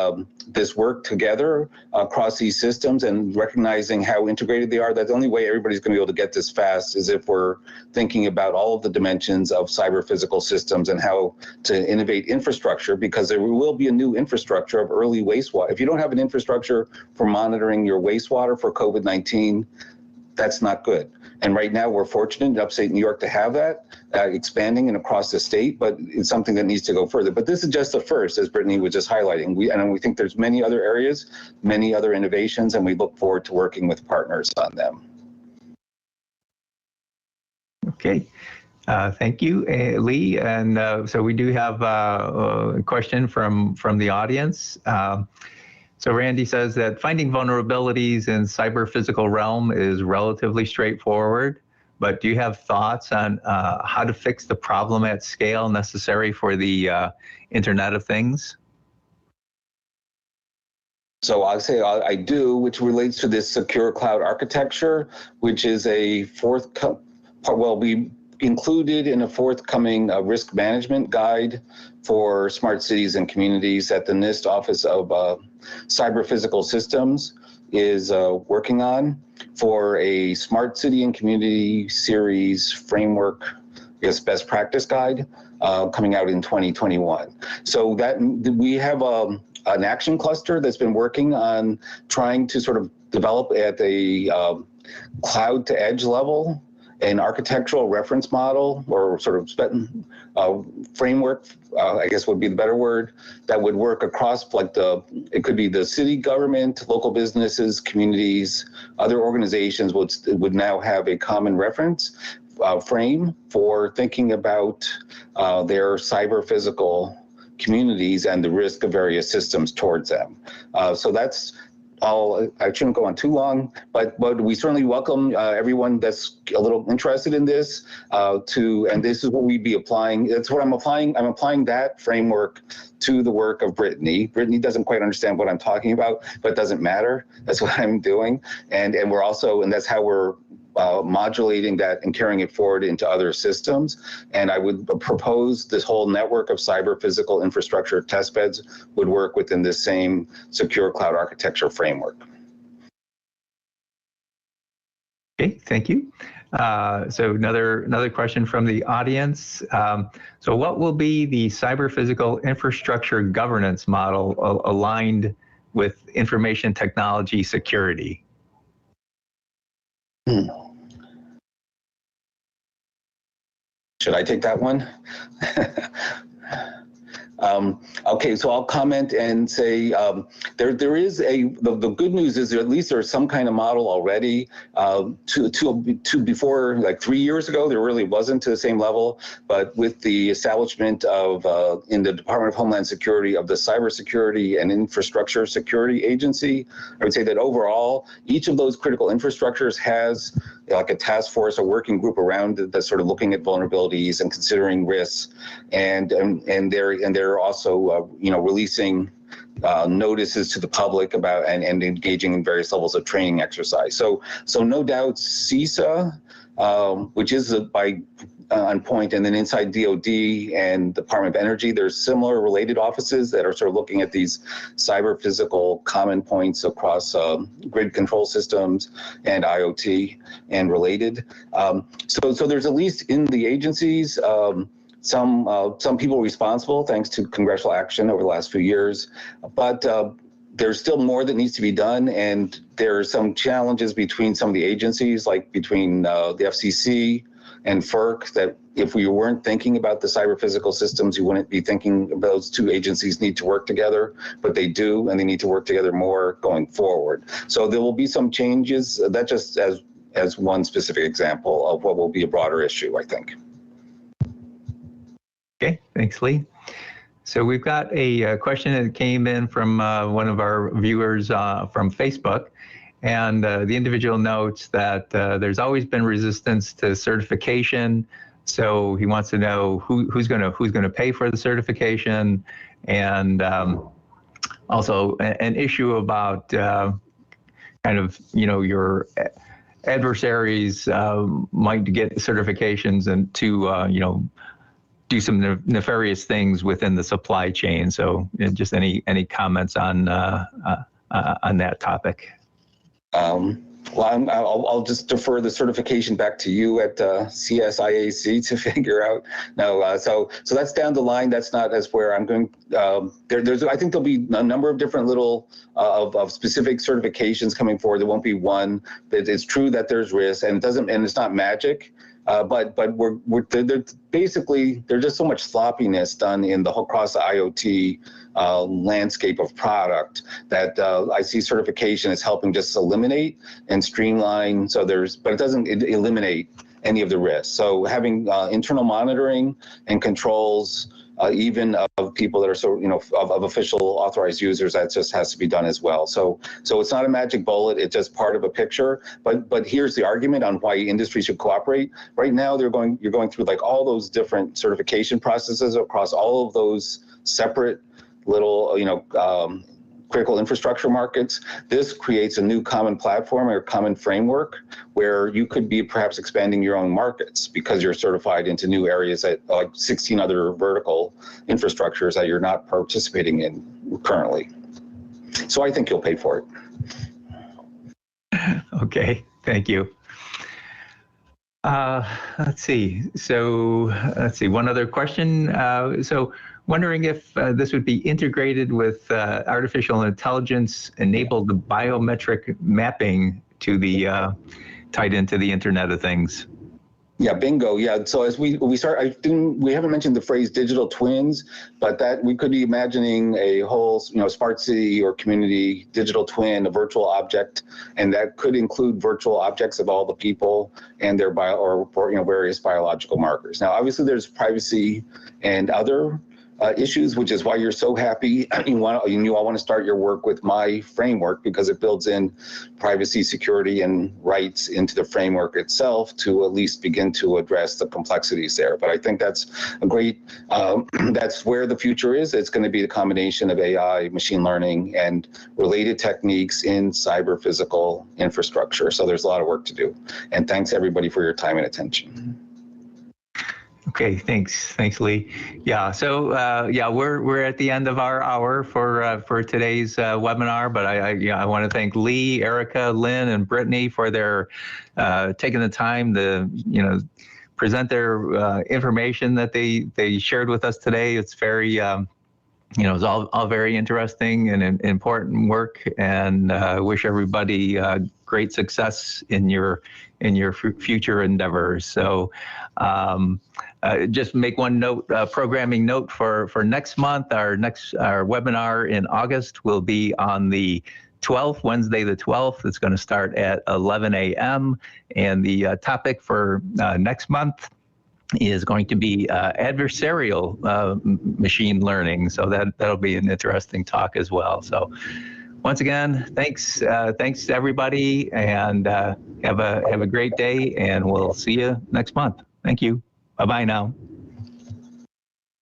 this work together across these systems and recognizing how integrated they are. That's the only way everybody's going to be able to get this fast is if we're thinking about all of the dimensions of cyber physical systems and how to innovate infrastructure, because there will be a new infrastructure of early wastewater. If you don't have an infrastructure for monitoring your wastewater for COVID-19, that's not good. And right now we're fortunate in upstate New York to have that expanding and across the state, but it's something that needs to go further. But this is just the first, as Brittany was just highlighting. We think there's many other areas, many other innovations, and we look forward to working with partners on them. Okay. Thank you, Lee. And so we do have a question from the audience. So Randy says that finding vulnerabilities in cyber physical realm is relatively straightforward, but do you have thoughts on how to fix the problem at scale necessary for the Internet of Things? So I'll say I do, which relates to this secure cloud architecture, which is a we included in a forthcoming risk management guide for smart cities and communities that the NIST Office of Cyberphysical Systems is working on for a smart city and community series framework, I guess, best practice guide coming out in 2021. So that we have an action cluster that's been working on trying to sort of develop at a cloud to edge level an architectural reference model or sort of framework, I guess would be the better word, that would work across like it could be the city government, local businesses, communities, other organizations would now have a common reference frame for thinking about their cyber physical communities and the risk of various systems towards them. So that's all. I shouldn't go on too long, but we certainly welcome everyone that's a little interested in this and this is what we'd be applying. That's what I'm applying. I'm applying that framework to the work of Brittany. Brittany doesn't quite understand what I'm talking about, but it doesn't matter. That's what I'm doing. And we're also, and that's how we're modulating that and carrying it forward into other systems. And I would propose this whole network of cyber physical infrastructure test beds would work within this same secure cloud architecture framework. Okay, thank you. So another question from the audience. So what will be the cyber physical infrastructure governance model aligned with information technology security? Should I take that one? Okay, so I'll comment and say there is the good news is at least there's some kind of model already. To before, like 3 years ago, there really wasn't to the same level, but with the establishment of in the Department of Homeland Security of the Cybersecurity and Infrastructure Security Agency, I would say that overall each of those critical infrastructures has like a task force, a working group around it that's sort of looking at vulnerabilities and considering risks, and they're also releasing notices to the public about and engaging in various levels of training exercise. So no doubt CISA, which is on point, and then inside DOD and Department of Energy, there's similar related offices that are sort of looking at these cyber physical common points across grid control systems and IoT and related. So there's at least in the agencies some people responsible thanks to congressional action over the last few years, but there's still more that needs to be done, and there are some challenges between some of the agencies, like between the FCC and FERC, that if we weren't thinking about the cyber physical systems, you wouldn't be thinking those two agencies need to work together, but they do, and they need to work together more going forward. So there will be some changes, that just as one specific example of what will be a broader issue, I think. Okay, thanks, Lee. So we've got a question that came in from one of our viewers from Facebook. And the individual notes that there's always been resistance to certification. So he wants to know who's going to pay for the certification, and also an issue about kind of your adversaries might get certifications and to do some nefarious things within the supply chain. So just any comments on that topic? Well, I'll just defer the certification back to you at CSIAC to figure out. No, so that's down the line. That's where I'm going. I think there'll be a number of different little of specific certifications coming forward. There won't be one. But it's true that there's risk, and it's not magic. But basically there's just so much sloppiness done in the whole across the IoT landscape of product that I see certification as helping just eliminate and streamline. But it doesn't eliminate any of the risks. So having internal monitoring and controls, even of people that are of official authorized users, that just has to be done as well. So it's not a magic bullet, it's just part of a picture. But here's the argument on why industry should cooperate. Right now you're going through like all those different certification processes across all of those separate little critical infrastructure markets. This creates a new common platform or common framework where you could be perhaps expanding your own markets because you're certified into new areas at like 16 other vertical infrastructures that you're not participating in currently. So I think you'll pay for it. Okay, thank you. Let's see. So one other question. So wondering if this would be integrated with artificial intelligence enabled biometric mapping to the tied into the Internet of Things. Yeah, bingo. Yeah. So as we start, we haven't mentioned the phrase digital twins, but that we could be imagining a whole, smart city or community digital twin, a virtual object, and that could include virtual objects of all the people and their various biological markers. Now, obviously, there's privacy and other issues, which is why you're so happy you all want to start your work with my framework, because it builds in privacy, security, and rights into the framework itself to at least begin to address the complexities there. But I think that's a great, that's where the future is. It's going to be the combination of AI, machine learning, and related techniques in cyber-physical infrastructure. So there's a lot of work to do. And thanks everybody for your time and attention. Okay, thanks, Lee. Yeah, so we're at the end of our hour for today's webinar. But I want to thank Lee, Erica, Lynn, and Brittany for their taking the time to present their information that they shared with us today. It's very it's all very interesting and important work, and wish everybody great success in your future endeavors. So. Just make one note, programming note for next month. Our webinar in August will be on the 12th, Wednesday the 12th. It's going to start at 11 a.m. And the topic for next month is going to be adversarial machine learning. So that'll be an interesting talk as well. So once again, thanks to everybody, and have a great day, and we'll see you next month. Thank you. Bye-bye now.